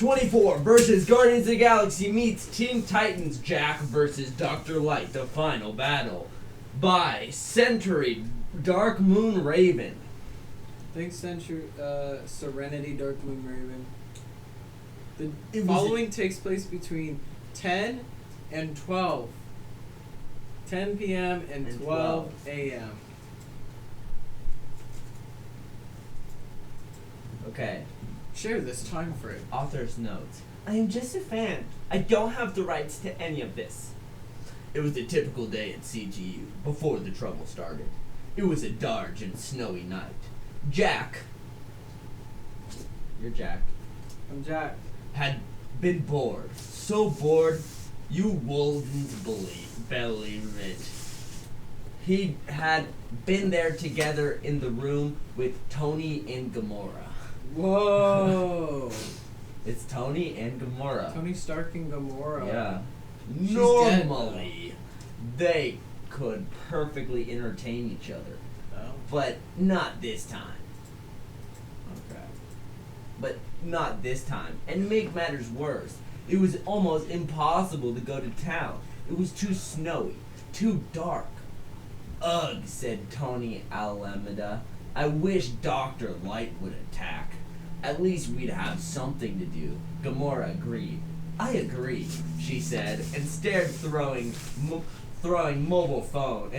24 versus Guardians of the Galaxy meets Teen Titans Jack versus Dr. Light, the final battle. By Century Dark Moon Raven. Thanks, Century Serenity Dark Moon Raven. The It was following takes place between 10 and 12. 10 p.m. and 12 a.m. Okay. Share this time frame. Author's notes. I am just a fan. I don't have the rights to any of this. It was a typical day at CGU, before the trouble started. It was a dark and snowy night. Jack. You're Jack. I'm Jack. Had been bored. So bored, you wouldn't believe it. He had been there together in the room with Tony and Gamora. Whoa! It's Tony and Gamora. Tony Stark and Gamora. Yeah. She's Normally, they could perfectly entertain each other. Oh. But not this time. Okay. But not this time. And to make matters worse, it was almost impossible to go to town. It was too snowy, too dark. Ugh, said Tony Alameda. I wish Dr. Light would attack. At least we'd have something to do. Gamora agreed. I agree, she said, and started throwing mobile phone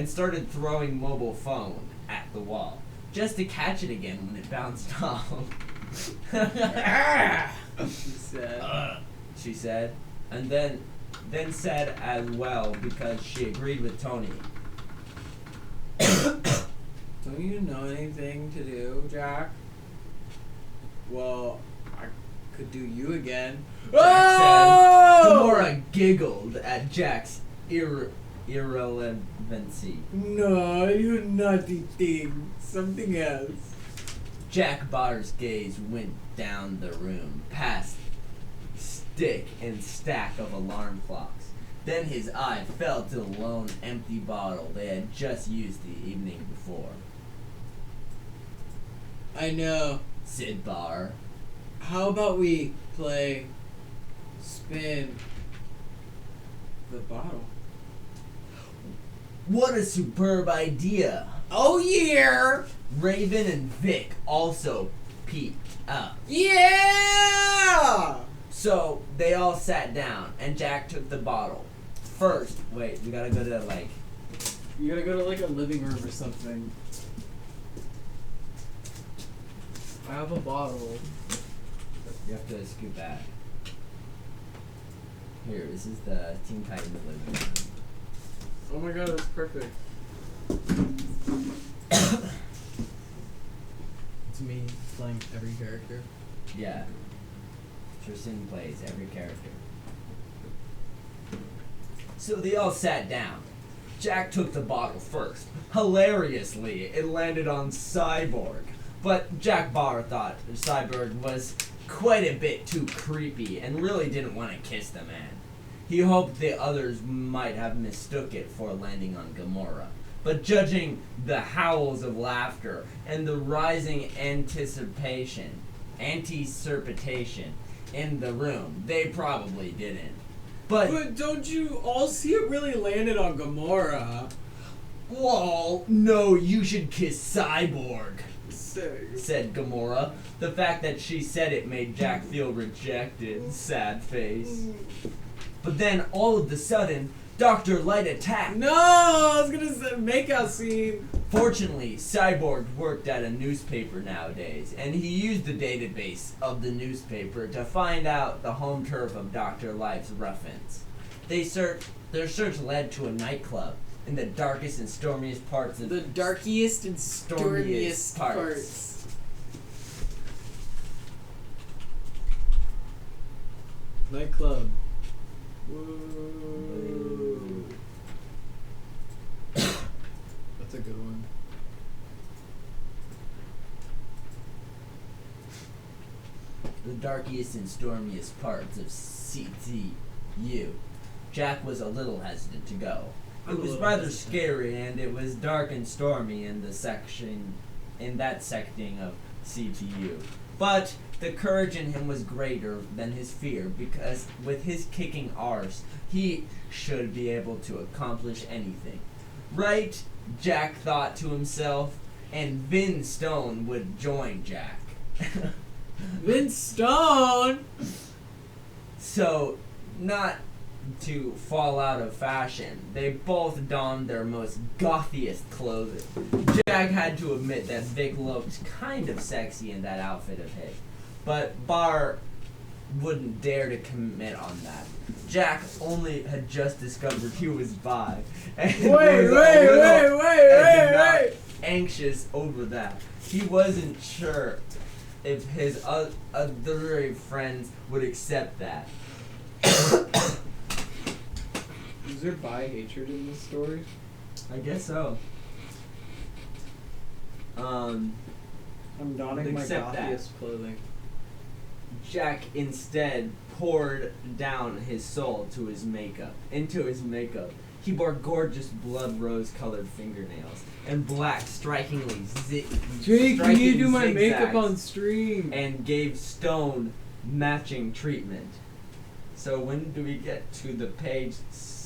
at the wall, just to catch it again when it bounced off. She said, and then said as well because she agreed with Tony. Don't you know anything to do, Jack? Well, I could do you again. Jack said. Gamora giggled at Jack's irrelevancy. No, you naughty thing. Something else. Jack Barter's gaze went down the room, past stick and stack of alarm clocks. Then his eye fell to the lone empty bottle they had just used the evening before. I know. Said Barr. How about we play spin the bottle? What a superb idea! Oh yeah! Raven and Vic also peeped up. Yeah! So they all sat down and Jack took the bottle. First, wait, we gotta go to like... You gotta go to like a living room or something. I have a bottle. You have to scoot back. Here, this is the Teen Titans living room. Oh my god, that's perfect. It's me playing every character. Yeah. Tristan plays every character. So they all sat down. Jack took the bottle first. Hilariously, it landed on Cyborg. But Jack Barr thought Cyborg was quite a bit too creepy and really didn't want to kiss the man. He hoped the others might have mistook it for landing on Gamora. But judging the howls of laughter and the rising anticipation in the room, they probably didn't. But don't you all see it really landed on Gamora? Well, no, you should kiss Cyborg, Sick. said Gamora. The fact that she said it made Jack feel rejected. Sad face. But then, all of a sudden, Dr. Light attacked. No, I was gonna say makeout scene. Fortunately, Cyborg worked at a newspaper nowadays, and he used the database of the newspaper to find out the home turf of Dr. Light's ruffians. Their search led to a nightclub in the darkest and stormiest parts of The darkest and stormiest parts. Nightclub. Woo. That's a good one. the darkest and stormiest parts of CTU. Jack was a little hesitant to go. It was rather scary, and it was dark and stormy in that secting of CTU. But The courage in him was greater than his fear, because with his kicking arse, he should be able to accomplish anything. Right? Jack thought to himself, and Vin Stone would join Jack. Vince Stone! So, not to fall out of fashion, they both donned their most gothiest clothing. Jack had to admit that Vic looked kind of sexy in that outfit of his, but Bar wouldn't dare to commit on that. Jack only had just discovered he was bi, and wait, anxious over that. He wasn't sure if his other friends would accept that. Is there bi hatred in this story? I guess so. I'm donning my Accept that. gothiest clothing. Jack instead poured down his soul into his makeup. He wore gorgeous blood rose-colored fingernails and black, strikingly Jake, you need to do my zigzags, makeup on stream. and gave Stone matching treatment. So when do we get to the page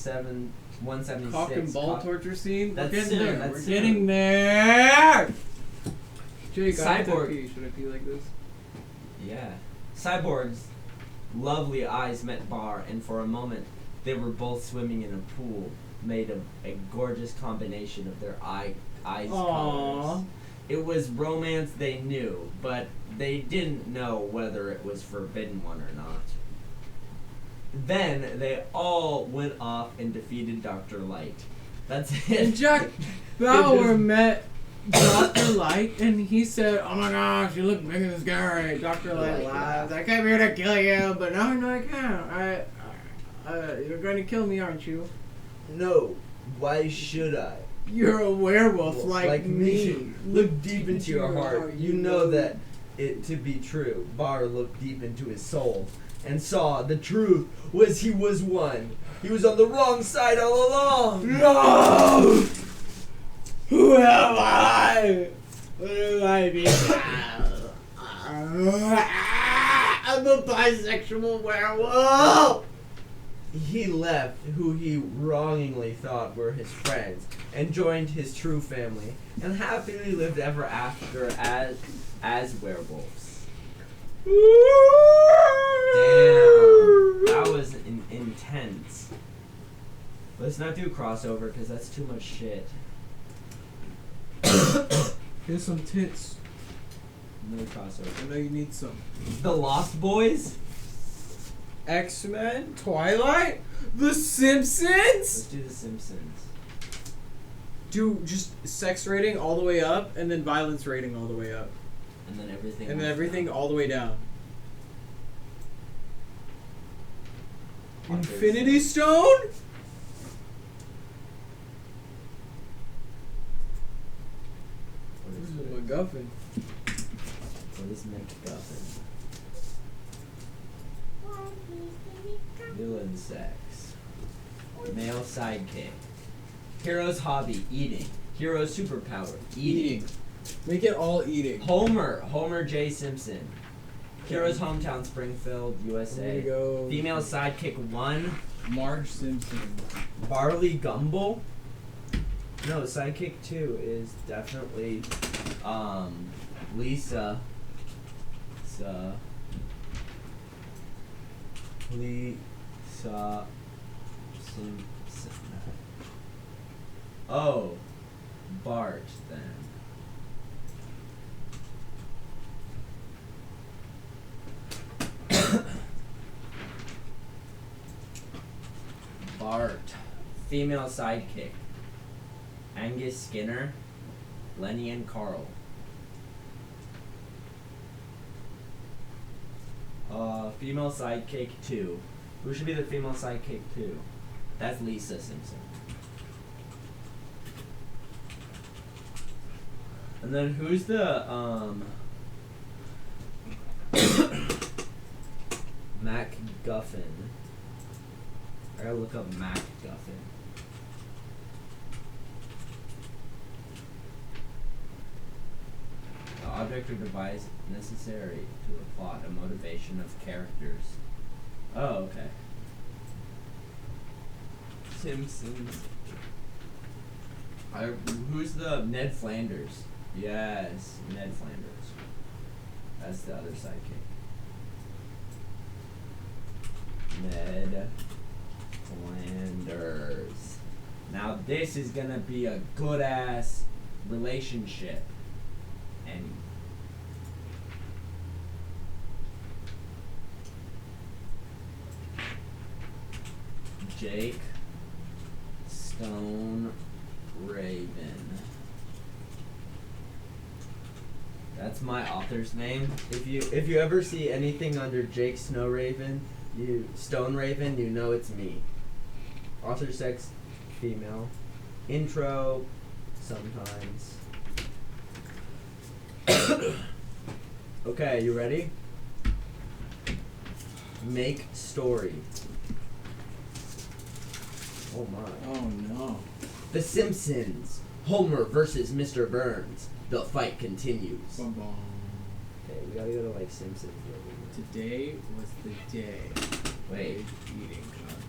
176? Cock and ball torture scene? That's We're getting soon, there. that's We're soon. getting there. Jake, I have to Cyborg. pee. Should I pee like this? Yeah. Cyborg's lovely eyes met Bar, and for a moment they were both swimming in a pool made of a gorgeous combination of their eyes colors. It was romance they knew, but they didn't know whether it was forbidden one or not. Then they all went off and defeated Dr. Light. That's it. And Jack Bauer met Dr. Light, and he said, "Oh my gosh, you look big and scary." Dr. Light laughed. "I came here to kill you, but now I know I can't. You're going to kill me, aren't you? No, why should I? You're a werewolf like me. Look deep into your heart. You know that it to be true." Bar looked deep into his soul and saw the truth was he was one. He was on the wrong side all along. No! Who am I? What do I mean? I'm a bisexual werewolf! He left who he wrongingly thought were his friends and joined his true family and happily lived ever after as werewolves. Damn, that was intense. Let's not do crossover because that's too much shit. Here's some tits. No crossover. I know you need some. The Lost Boys? X-Men? Twilight? The Let's Simpsons? do The Simpsons. Do just sex rating all the way up and then violence rating all the way up. And then everything. And then else everything down. all the way down. Autism. Infinity Stone? What This is is a it? MacGuffin. What is McGuffin? Villain sex. Male sidekick. Hero's hobby, eating. Hero's superpower, eating. Make it all eating. Homer J. Simpson. Hero's hometown, Springfield, I'm USA. gonna go Female sidekick 1, Marge Simpson. Barley Gumble. No, sidekick 2 is definitely Lisa. Lisa Simpson. Oh, Bart then. Bart. Female sidekick. Angus Skinner. Lenny and Carl. Female sidekick 2. Who should be the female sidekick 2? That's Lisa Simpson. And then who's the MacGuffin? I gotta look up MacGuffin. object or device necessary to the plot, a motivation of characters. Oh, okay. Simpsons. Who's the Ned Flanders? Yes, Ned Flanders. That's the other sidekick. Ned Flanders. Now this is gonna be a good ass relationship. And Jake Stone Raven. That's my author's name. If you ever see anything under Jake Stone Raven, you know it's me. Author sex female. Intro sometimes. Okay, you ready? Make story. Oh my. Oh no. The Simpsons. Homer versus Mr. Burns. The fight continues. Bum, bum. Okay, we gotta go to like Simpsons. Today was the day. Wait. Eating contest.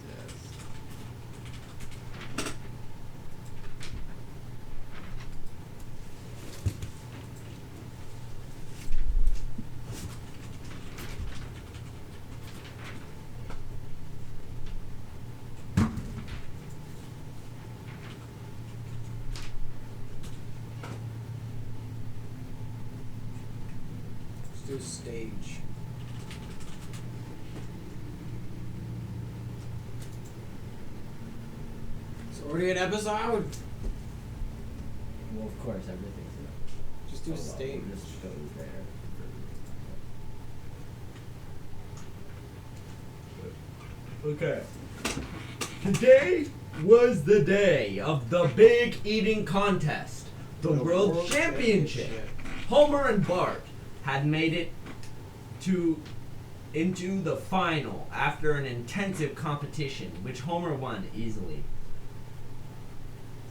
Let's do stage. It's already an episode. Well, of course, everything's in. Just do stage. We'll just go there. Okay. Today was the day of the big eating contest, the World Championship. Homer and Bart had made it into the final after an intensive competition, which Homer won easily.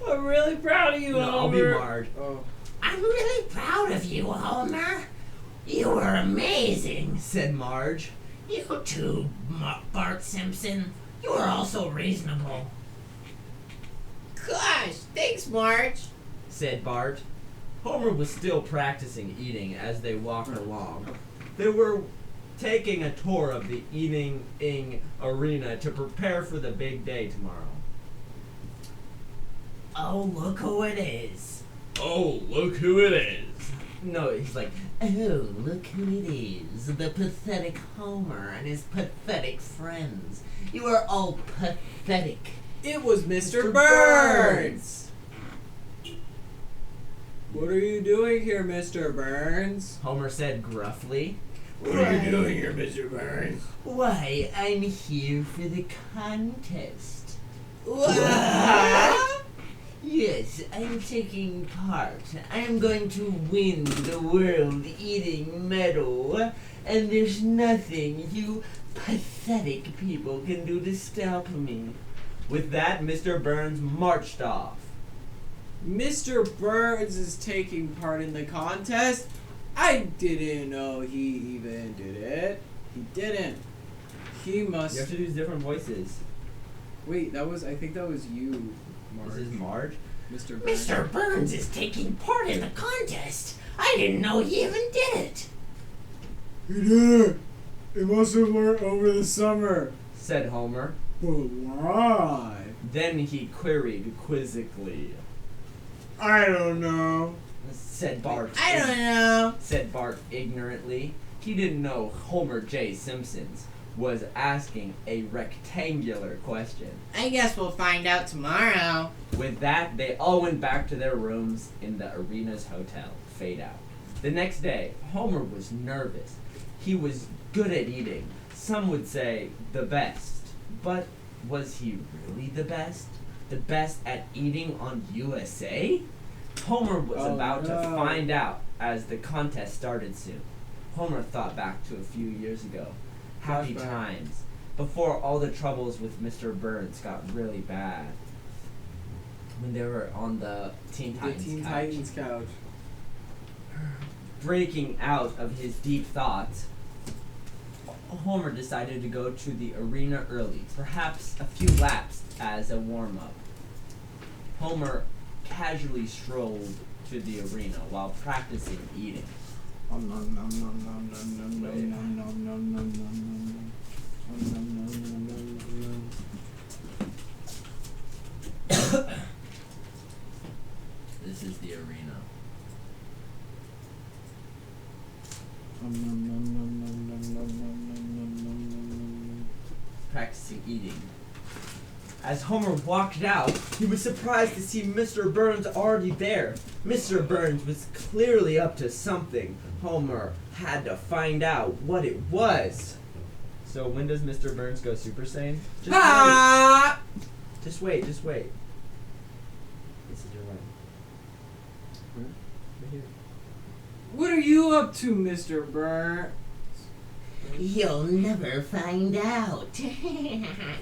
I'm really proud of you, No, Homer. I'll be Marge. Oh. I'm really proud of you, Homer. You were amazing. Said Marge. You too, Bart Simpson. You were also reasonable. Gosh, thanks, Marge. Said Bart. Homer was still practicing eating as they walked along. They were taking a tour of the eating arena to prepare for the big day tomorrow. Oh, look who it is. Oh, look who it is. No, he's like, Oh, look who it is. The pathetic Homer and his pathetic friends. You are all pathetic. It was Mr. Burns. What are you doing here, Mr. Burns? Homer said gruffly. What are you doing here, Mr. Burns? Why, I'm here for the contest. What? Yes, I'm taking part. I'm going to win the world eating medal, and there's nothing you pathetic people can do to stop me. With that, Mr. Burns marched off. Mr. Burns is taking part in the contest? I didn't know he even did it. He didn't. He must... You have to use different voices. Wait, I think that was you, Marge. This is Marge. Mr. Burns. Mr. Burns is taking part in the contest. I didn't know he even did it. He did it! It must have learned over the summer. Said Homer. But why? Then he queried quizzically. I don't know. Said Bart. I don't know. Said Bart ignorantly. He didn't know Homer J. Simpsons was asking a rectangular question. I guess we'll find out tomorrow. With that, they all went back to their rooms in the arena's hotel. Fade out. The next day, Homer was nervous. He was good at eating. Some would say the best. But was he really the best? The best at eating on USA? Homer was about to find out as the contest started soon. Homer thought back to a few years ago. Happy times. Before all the troubles with Mr. Burns got really bad. When they were on the Teen Titans couch. couch. breaking out of his deep thoughts, Homer decided to go to the arena early, perhaps a few laps as a warm-up. Homer casually strolled to the arena while practicing eating. This is the arena. Practicing eating. As Homer walked out, he was surprised to see Mr. Burns already there. Mr. Burns was clearly up to something. Homer had to find out what it was. So when does Mr. Burns go Super Saiyan? Just wait. This is your line. Right here. What are you up to, Mr. Burns? You'll never find out.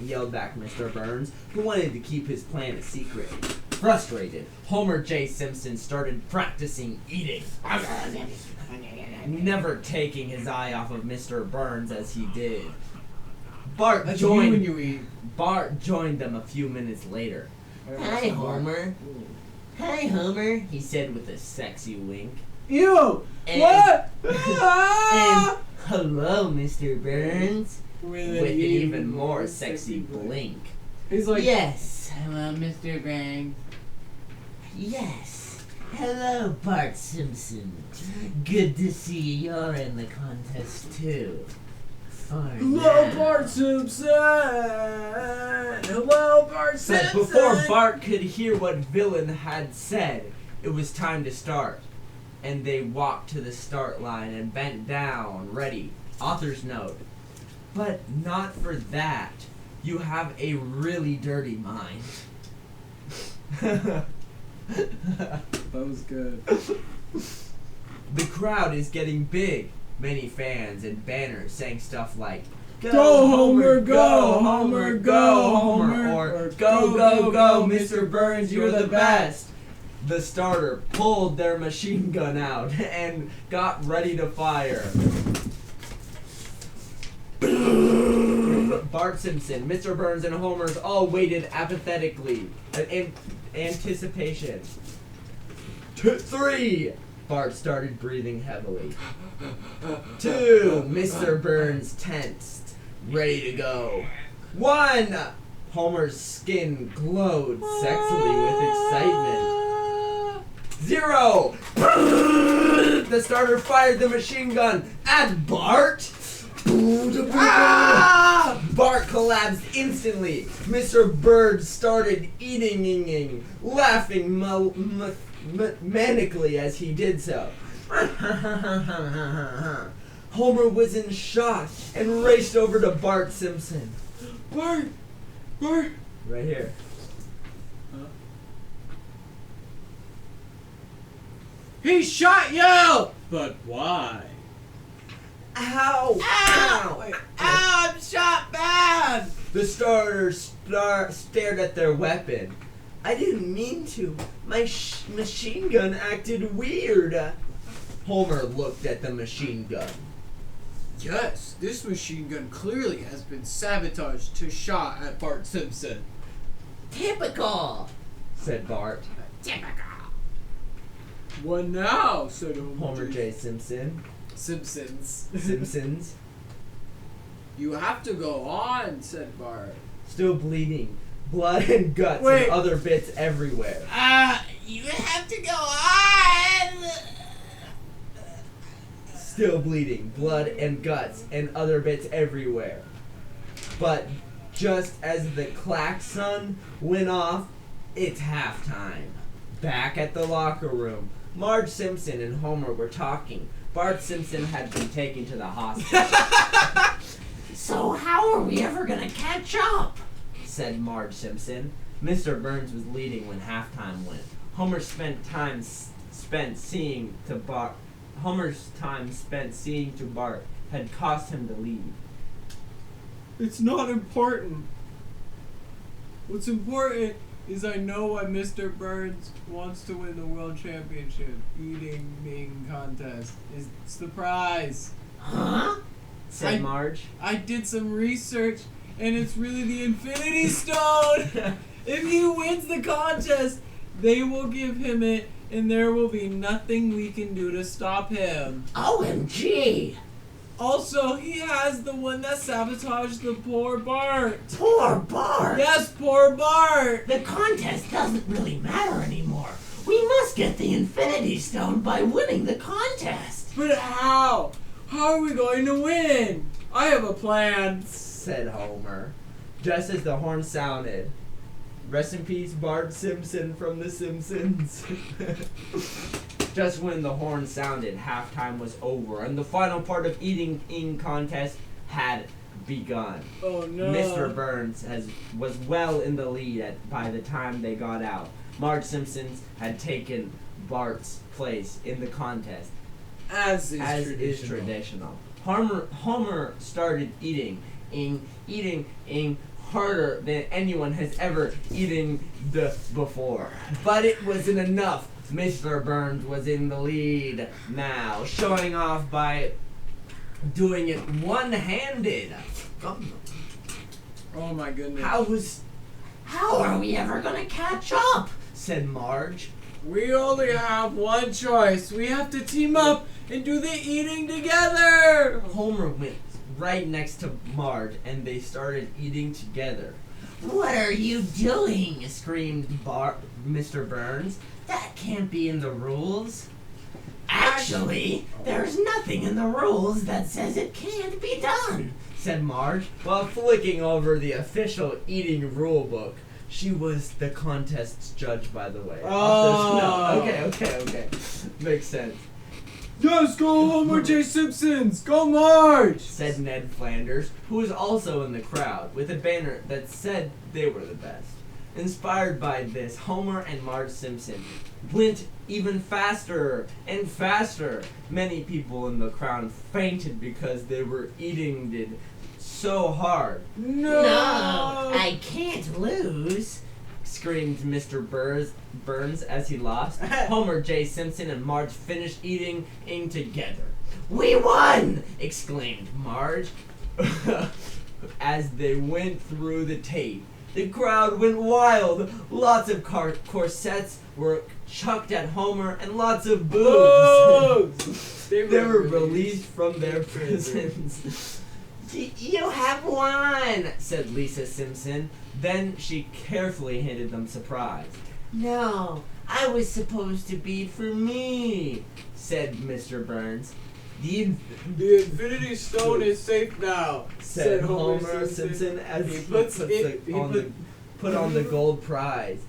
Yelled back Mr. Burns, who wanted to keep his plan a secret. Frustrated, Homer J. Simpson started practicing eating, never taking his eye off of Mr. Burns as he did. Bart That's joined. you when you eat. Bart joined them a few minutes later. Hi, Homer. Hi, Homer, he said with a sexy wink. Ew! And- What? And hello, Mr. Burns. With With an even more sexy blink. He's like, Yes. hello, Mr. Burns. Yes. Hello, Bart Simpson. Good to see you're in the contest, too. For Hello, now. Bart Simpson! Hello, Bart But Simpson! before Bart could hear what Villain had said, it was time to start. And they walked to the start line and bent down, ready. Author's note. But not for that. You have a really dirty mind. That was good. The crowd is getting big. Many fans and banners saying stuff like, Go, Homer, go, Homer, go, Homer, or go, Mr. Burns, you're the best. The starter pulled their machine gun out and got ready to fire. Bart Simpson, Mr. Burns, and Homer's all waited apathetically in anticipation. 3. Bart started breathing heavily. 2. Mr. Burns tensed, ready to go. 1. Homer's skin glowed sexily with excitement. 0. The starter fired the machine gun at Bart. Bart collapsed instantly. Mr. Bird started eating, laughing manically as he did so. Homer was in shock and raced over to Bart Simpson. Bart! Right here. He shot you! But why? Ow! Ow! Wait, ow, I'm shot bad! The starters stared at their weapon. I didn't mean to. My machine gun acted weird. Homer looked at the machine gun. Yes, this machine gun clearly has been sabotaged to shot at Bart Simpson. Typical. Said Bart. Typical. What now? Said Homer J. Simpson. Simpsons. Simpsons. You have to go on, said Bart. Still bleeding. Blood and guts Wait. and other bits everywhere. You have to go on. Still bleeding. Blood and guts and other bits everywhere. But just as the klaxon went off, it's halftime. Back at the locker room, Marge Simpson and Homer were talking. Bart Simpson had been taken to the hospital. So how are we ever gonna catch up? Said Marge Simpson. Mr. Burns was leading when halftime went. Homer's time spent seeing to Bart had cost him to leave. It's not important. What's important is I know why Mr. Burns wants to win the world championship eating contest. It's the prize. Huh? Said Marge. I did some research, and it's really the Infinity Stone. If he wins the contest, they will give him it, and there will be nothing we can do to stop him. OMG! Also, he has the one that sabotaged the poor Bart. Poor Bart! Yes, poor Bart. The contest doesn't really matter anymore. We must get the Infinity Stone by winning the contest. But how? How are we going to win? I have a plan. Said Homer, just as the horn sounded. Rest in peace, Bart Simpson from The Simpsons. Just when the horn sounded, halftime was over, and the final part of eating contest had begun. Oh no. Mr. Burns was well in the lead by the time they got out. Marge Simpson had taken Bart's place in the contest, As is traditional. Homer started eating harder than anyone has ever eaten before. But it wasn't enough. Mr. Burns was in the lead now, showing off by doing it one-handed. Oh my goodness. How are we ever gonna catch up? Said Marge. We only have one choice. We have to team up and do the eating together. Homer went right next to Marge, and they started eating together. What are you doing? Screamed Mr. Burns. That can't be in the rules. Actually, there's nothing in the rules that says it can't be done. Said Marge, while flicking over the official eating rule book. She was the contest's judge, by the way. Oh. No. Okay. Makes sense. Yes, go Homer J. Simpsons! Go Marge! Said Ned Flanders, who was also in the crowd, with a banner that said they were the best. Inspired by this, Homer and Marge Simpson went even faster and faster. Many people in the crowd fainted because they were eating it so hard. No! I can't lose. Screamed Mr. Burns as he lost. Homer J. Simpson and Marge finished eating together. We won! Exclaimed Marge as they went through the tape. The crowd went wild. Lots of corsets were chucked at Homer, and lots of boobs. They were released from their prisons. You have won, said Lisa Simpson. Then she carefully handed them surprise. No, I was supposed to be for me. Said Mr. Burns. The Infinity Stone is safe now, said Homer Simpson as he put on the gold prize.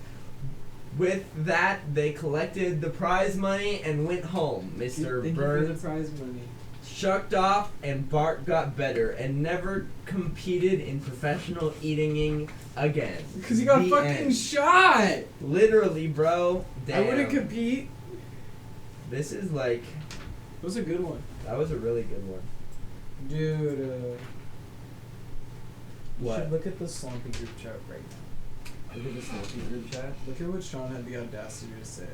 With that, they collected the prize money and went home. Mr. Burns the prize money. shucked off, and Bart got better and never competed in professional eating again. Because he got The fucking end. shot! Literally, bro. Damn. I wouldn't compete. This is like... That was a good one. That was a really good one. Dude, you What? should look at the Slompy group chat right now. Look at the Slompy group chat. Look at what Sean had the audacity to say.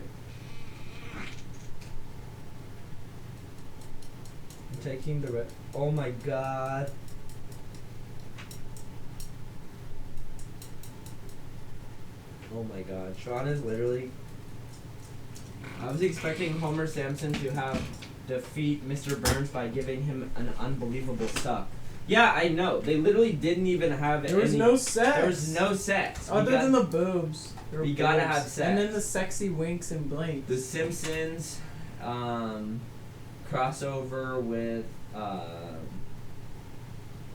I'm taking the oh my god. Oh my god. Sean is literally... I was expecting Homer Simpson to have defeat Mr. Burns by giving him an unbelievable suck. Yeah, I know. They literally didn't even have There was no sex. There was no sex. Other than the boobs. There were You gotta boobs. have sex. And then the sexy winks and blinks. The Simpsons crossover with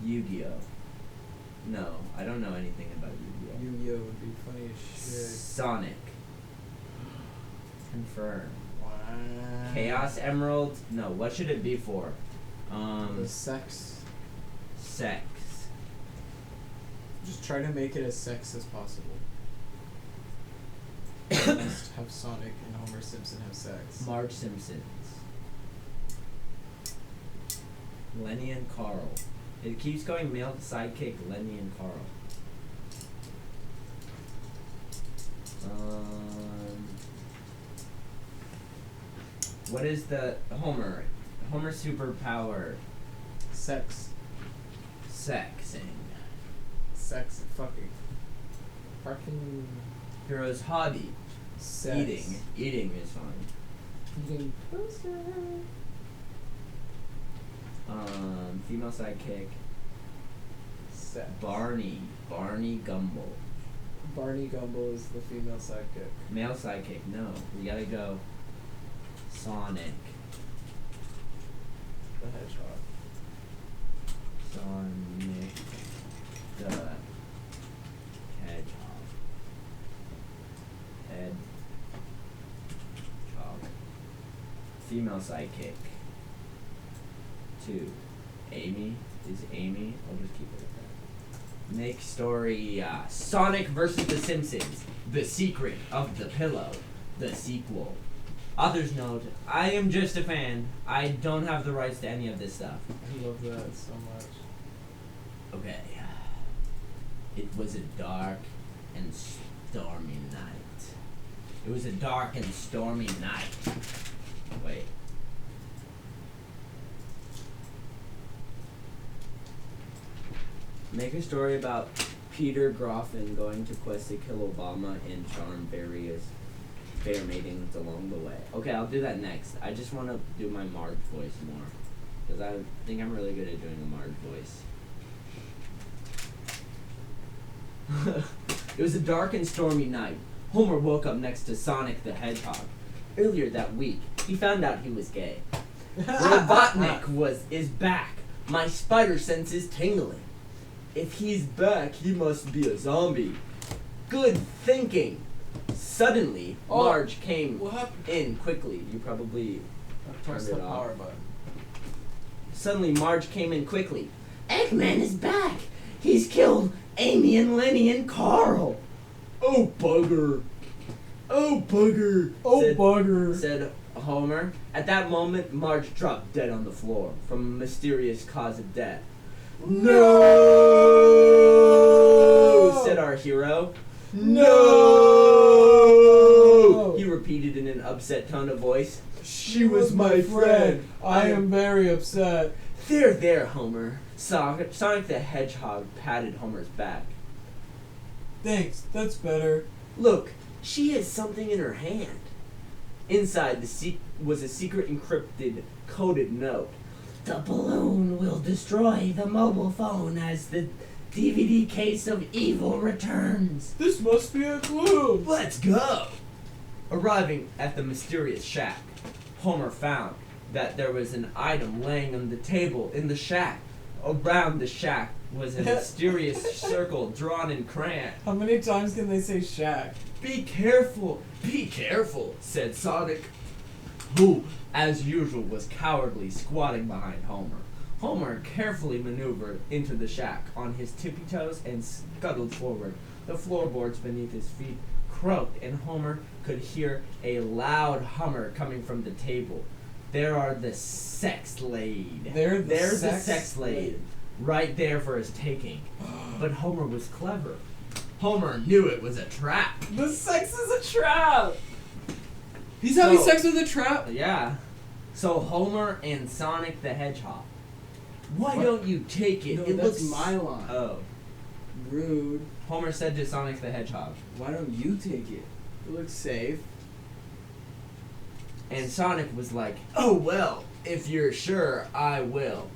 Yu-Gi-Oh. No, I don't know anything about Yu-Gi-Oh. Yu-Gi-Oh would be funny as shit. Sonic. Confirm. Wow. Chaos Emerald. No, what should it be for? The sex. Sex. Just try to make it as sex as possible. You must have Sonic and Homer Simpson have sex. Marge Simpsons. Lenny and Carl. It keeps going male sidekick Lenny and Carl. What is the Homer's superpower? Sex. Sexing. Sex. Fucking. Fucking. Hero's hobby. Sex. Eating. Eating is fine. Eating pussy. Female sidekick. Sex. Barney Gumble. Barney Gumble is the female sidekick. Male sidekick, no. We gotta go Sonic. The Hedgehog. Sonic the Hedgehog. Hedgehog. Female sidekick. 2. Amy. Is Amy? I'll just keep it at that. Next story, Sonic vs. The Simpsons. The Secret of the Pillow. The sequel. Author's note, I am just a fan. I don't have the rights to any of this stuff. I love that so much. Okay. It was a dark and stormy night. It was a dark and stormy night. Wait. Make a story about Peter Groffin going to quest to kill Obama and charm various fair matings along the way. Okay, I'll do that next. I just want to do my Marge voice more. Because I think I'm really good at doing a Marge voice. It was a dark and stormy night. Homer woke up next to Sonic the Hedgehog. Earlier that week, he found out he was gay. Robotnik is back. My spider sense is tingling. If he's back, he must be a zombie. Good thinking. Suddenly, Marge came in quickly. You probably Press turned the it off. power button. Suddenly, Marge came in quickly. Eggman is back. He's killed Amy and Lenny and Carl. Oh, bugger. Oh, bugger. Oh, said, bugger. said Homer. At that moment, Marge dropped dead on the floor from a mysterious cause of death. No! Said our hero. No! He repeated in an upset tone of voice. She was my friend. I am very upset. There, Homer. Sonic the Hedgehog patted Homer's back. Thanks, that's better. Look, she has something in her hand. Inside was a secret encrypted, coded note. The balloon will destroy the mobile phone as the DVD case of evil returns. This must be a clue. Let's go! Arriving at the mysterious shack, Homer found that there was an item laying on the table in the shack. Around the shack was a mysterious circle drawn in crayon. How many times can they say shack? Be careful, said Sonic, who, as usual, was cowardly squatting behind Homer. Homer carefully maneuvered into the shack on his tippy toes and scuttled forward. The floorboards beneath his feet croaked, and Homer could hear a loud hummer coming from the table. There are the sex laid. There's the sex laid. Right there for his taking. But Homer was clever. Homer knew it was a trap. The sex is a trap! He's having sex with a trap? Yeah. So Homer and Sonic the Hedgehog. Why don't you take it? No, It that's looks my line. Oh. Rude. Homer said to Sonic the Hedgehog. Why don't you take it? It looks safe. And Sonic was like, oh well, if you're sure, I will.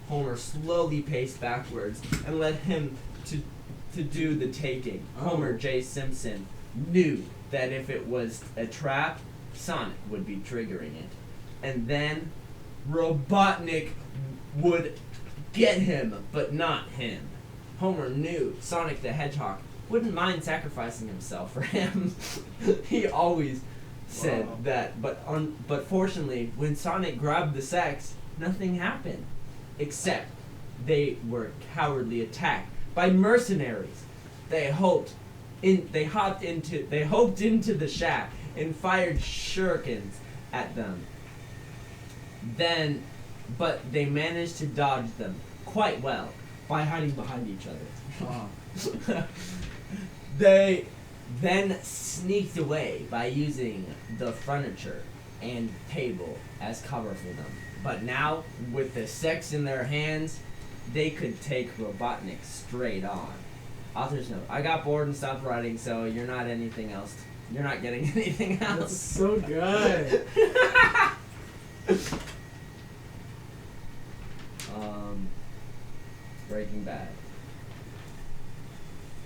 Homer slowly paced backwards and led him to do the taking. Homer J. Simpson knew that if it was a trap, Sonic would be triggering it. And then Robotnik would get him, but not him. Homer knew Sonic the Hedgehog wouldn't mind sacrificing himself for him. He always said that, but fortunately, when Sonic grabbed the sex, nothing happened. Except they were cowardly attacked by mercenaries. They hoped into the shack and fired shurikens at them. But they managed to dodge them quite well by hiding behind each other. then sneaked away by using the furniture and table as cover for them. But now, with the sex in their hands, they could take Robotnik straight on. Author's note: I got bored and stopped writing, so you're not anything else. You're not getting anything else. That's so good. Breaking Bad.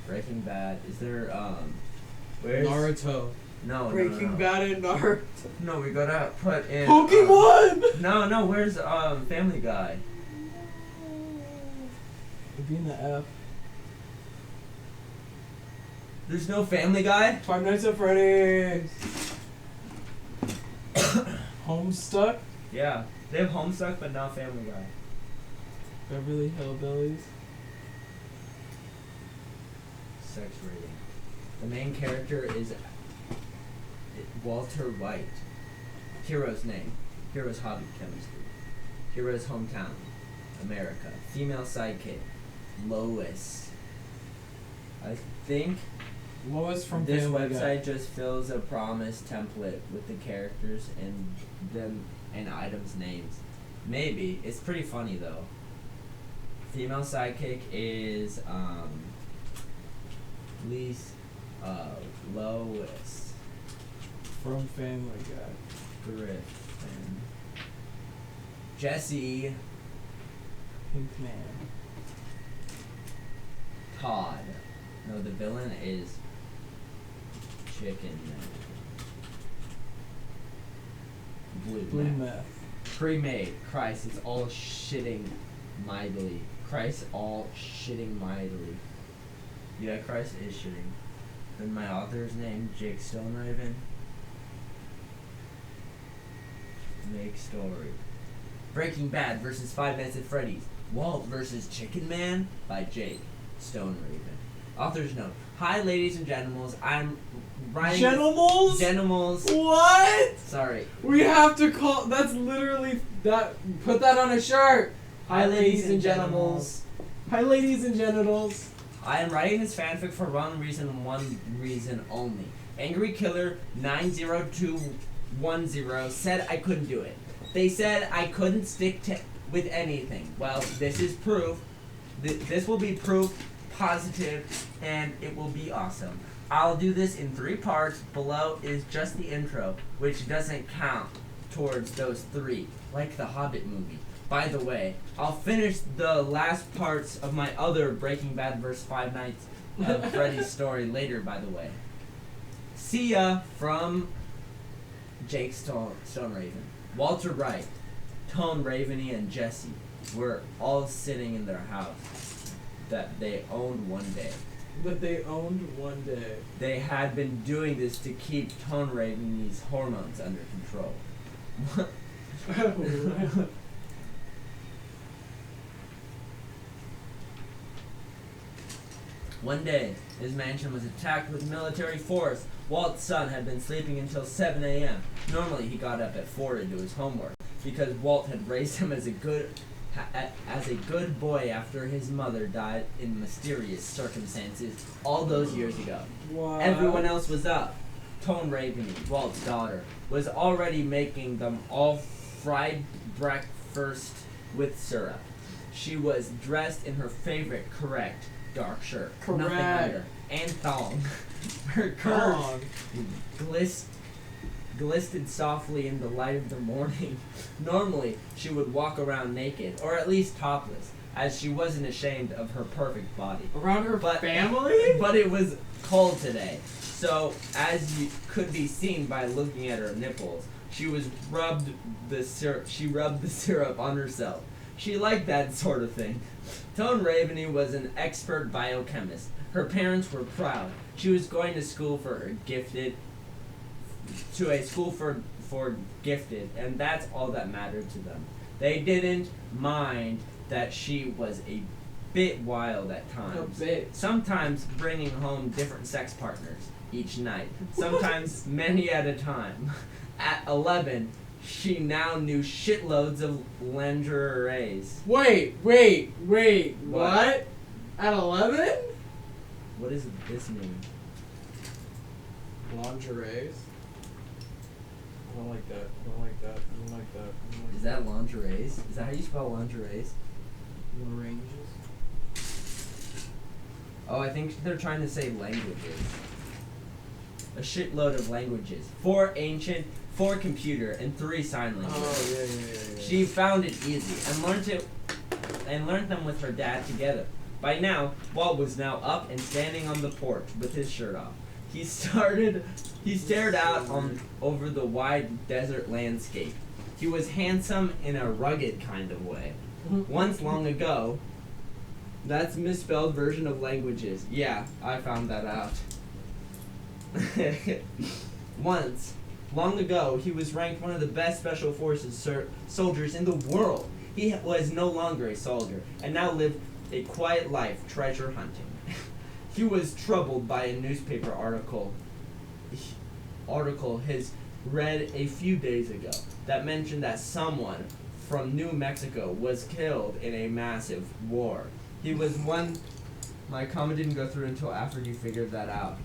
Breaking Bad. Is there where's Naruto. No, Breaking no. Bad and Naruto. No, we gotta put in Pokemon! no, where's Family Guy? It'd be in the F. There's no Family Guy? Five Nights at Freddy's. Homestuck. Yeah. They have Homestuck but not Family Guy. Beverly Hillbillies. Sex rating. The main character is Walter White. Hero's name. Hero's hobby, chemistry. Hero's hometown, America. Female sidekick, Lois. I think Lois from this Family website Guy. just fills a promise template with the characters and them and items' names. Maybe. It's pretty funny though. Female sidekick is Lois From Family Guy. Griffin. Jesse Pink Man. Todd. No, the villain is Chicken Man. Blue Meth. Pre-made. Christ, it's all shitting mightily. Christ all shitting mightily. Yeah, Christ is shitting. Then my author's name, Jake Stoneraven. Make story. Breaking Bad versus Five Nights at Freddy's. Walt versus Chicken Man by Jake Stoneraven. Author's note: hi, ladies and gentlemen. I'm writing. Genimals? Genimals. What? Sorry. We have to call. That's literally that. Put that on a shirt. Hi, ladies and genitals. Hi, ladies and genitals. I am writing this fanfic for one reason and one reason only. Angry Killer 90210 said I couldn't do it. They said I couldn't stick to with anything. Well, this is proof. This will be proof positive, and it will be awesome. I'll do this in 3 parts. Below is just the intro, which doesn't count towards those 3, like the Hobbit movie. By the way, I'll finish the last parts of my other Breaking Bad vs. Five Nights at Freddy's story later, by the way. See ya from Jake Stoneraven. Walter Wright, Tone Raveney, and Jesse were all sitting in their house that they owned one day. That they owned one day. They had been doing this to keep Tone Raveney's hormones under control. One day, his mansion was attacked with military force. Walt's son had been sleeping until 7 a.m. Normally, he got up at 4 to do his homework, because Walt had raised him as a good boy after his mother died in mysterious circumstances all those years ago. What? Everyone else was up. Tone Raveney, Walt's daughter, was already making them all fried breakfast with syrup. She was dressed in her favorite correct dark shirt, nothing under, and thong. Her curves glistened softly in the light of the morning. Normally, she would walk around naked, or at least topless, as she wasn't ashamed of her perfect body. Around her family? But it was cold today, so as you could be seen by looking at her nipples, she rubbed the syrup on herself. She liked that sort of thing. Tone Raveney was an expert biochemist. Her parents were proud. She was going to a school for gifted, and that's all that mattered to them. They didn't mind that she was a bit wild at times. A bit. Sometimes bringing home different sex partners each night. Sometimes many at a time. At 11, she now knew shitloads of lingeries. Wait. What? At 11? What does this mean? Lingeries. I don't like that. I don't like that. I don't like that. I don't like Is that lingeries? Is that how you spell lingeries? Ranges. Oh, I think they're trying to say languages. A shitload of languages. 4 ancient, 4 computer, and 3 sign languages. Oh yeah. She found it easy and learned them with her dad together. By now, Walt was now up and standing on the porch with his shirt off. He stared out over the wide desert landscape. He was handsome in a rugged kind of way. Once long ago, that's misspelled version of languages. Yeah, I found that out. Once, long ago, he was ranked one of the best special forces soldiers in the world. He was no longer a soldier, and now lived a quiet life treasure hunting. He was troubled by a newspaper article his read a few days ago that mentioned that someone from New Mexico was killed in a massive war. He was one. My comment didn't go through until after you figured that out.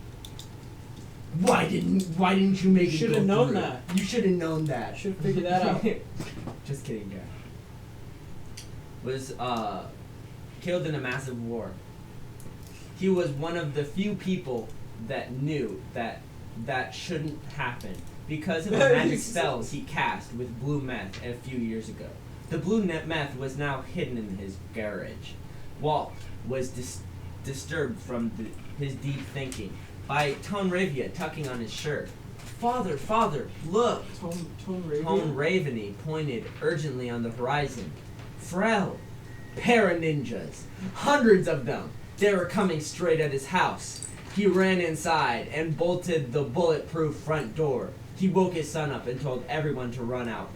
Why didn't you make it go Should have known through? that. You should have known that. Should have figured that out. Just kidding, yeah. Was killed in a massive war. He was one of the few people that knew that shouldn't happen because of the magic spells he cast with blue meth a few years ago. The blue meth was now hidden in his garage. Walt was disturbed from his deep thinking by Tonravia tugging on his shirt. Father, look! Tone Raveney pointed urgently on the horizon. Frel, para-ninjas, hundreds of them. They were coming straight at his house. He ran inside and bolted the bulletproof front door. He woke his son up and told everyone to run out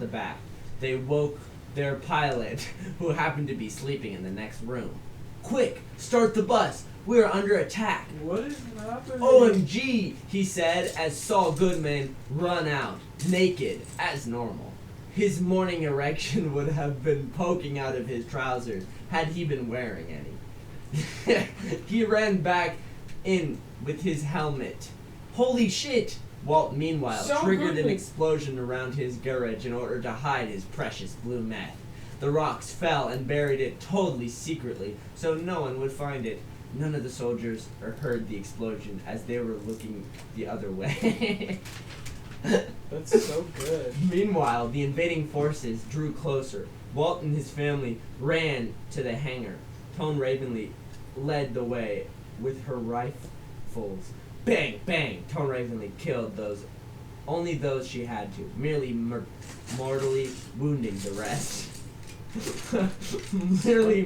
the back. They woke their pilot, who happened to be sleeping in the next room. Quick, start the bus. We are under attack. What is happening? OMG, he said as Saul Goodman run out, naked, as normal. His morning erection would have been poking out of his trousers had he been wearing any. He ran back in with his helmet. Holy shit! Walt, meanwhile, triggered an explosion around his garage in order to hide his precious blue meth. The rocks fell and buried it totally secretly, so no one would find it. None of the soldiers heard the explosion as they were looking the other way. That's so good. Meanwhile, the invading forces drew closer. Walt and his family ran to the hangar. Tone Ravenly led the way with her rifles. Bang, bang! Tone Ravenly killed only those she had to, merely mortally wounding the rest. Mortally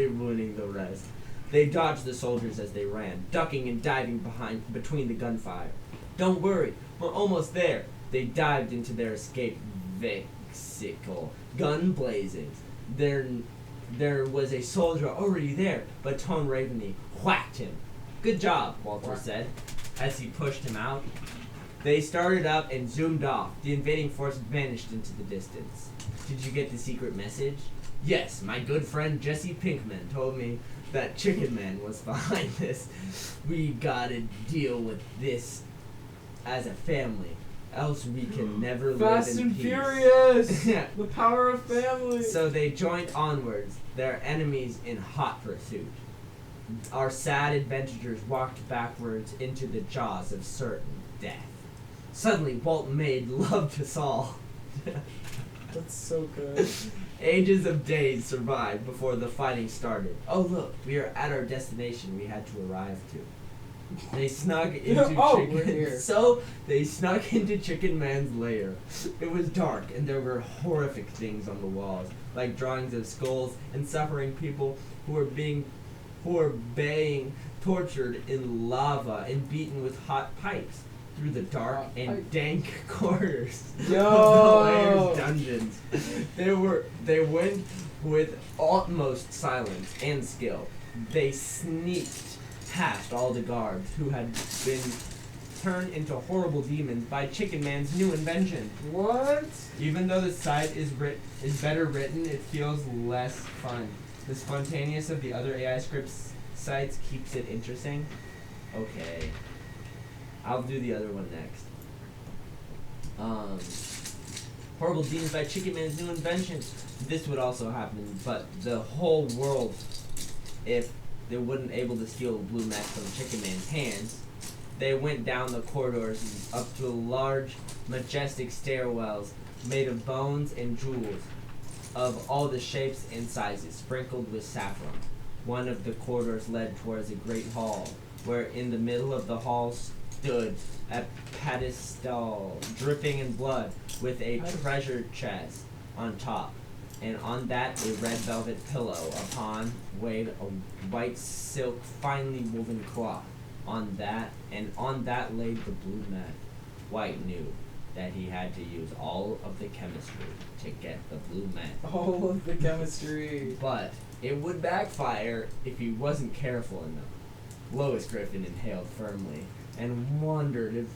wounding the rest. They dodged the soldiers as they ran, ducking and diving between the gunfire. Don't worry, we're almost there. They dived into their escape vehicle, gun blazing. There was a soldier already there, but Tone Raveney whacked him. Good job, Walter said, as he pushed him out. They started up and zoomed off. The invading force vanished into the distance. Did you get the secret message? Yes, my good friend Jesse Pinkman told me that Chicken Man was behind this. We gotta deal with this as a family, else we can never live in peace. Fast and Furious! The power of family! So they joined onwards, their enemies in hot pursuit. Our sad adventurers walked backwards into the jaws of certain death. Suddenly, Walt made love to Saul. That's so good. Ages of days survived before the fighting started. Oh look, we are at our destination we had to arrive to. They snuck into we're here. They snuck into Chicken Man's lair. It was dark and there were horrific things on the walls, like drawings of skulls and suffering people who were being tortured in lava and beaten with hot pipes through the dark and dank corridors of the lair's dungeons. They went with utmost silence and skill. They sneaked past all the guards who had been turned into horrible demons by Chicken Man's new invention. What? Even though the site is better written, it feels less fun. The spontaneous of the other AI scripts sites keeps it interesting. Okay. I'll do the other one next. Horrible Deans by Chicken Man's new invention. This would also happen, but the whole world, if they weren't able to steal blue meth from Chicken Man's hands, they went down the corridors and up to large, majestic stairwells made of bones and jewels of all the shapes and sizes, sprinkled with saffron. One of the corridors led towards a great hall, where in the middle of the hall stood a pedestal dripping in blood with a treasure chest on top, and on that a red velvet pillow upon weighed a white silk finely woven cloth. On that laid the blue meth. White knew that he had to use all of the chemistry to get the blue meth. All of the chemistry. But it would backfire if he wasn't careful enough. Lois Griffin inhaled firmly and wondered if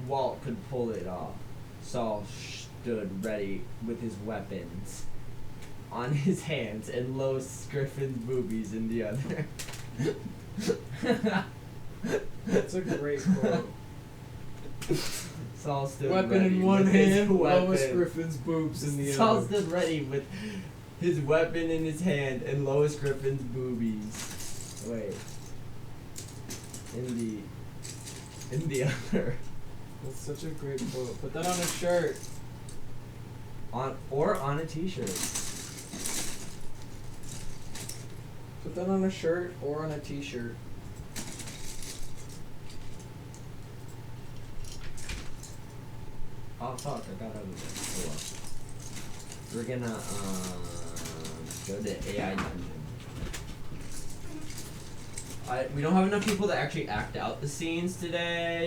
Walt could pull it off. Saul stood ready with his weapons on his hands and Lois Griffin's boobies in the other. That's a great quote. Saul stood Weapon ready in one with his hand, Lois weapon. Griffin's boobs in the Saul other. stood ready with his weapon in his hand and Lois Griffin's boobies. Wait. In the other. That's such a great quote. Put that on a shirt. On a t-shirt. Put that on a shirt or on a t-shirt. Oh fuck, I got out of it. Oh, well. We're gonna go to AI Dungeon. We don't have enough people to actually act out the scenes today.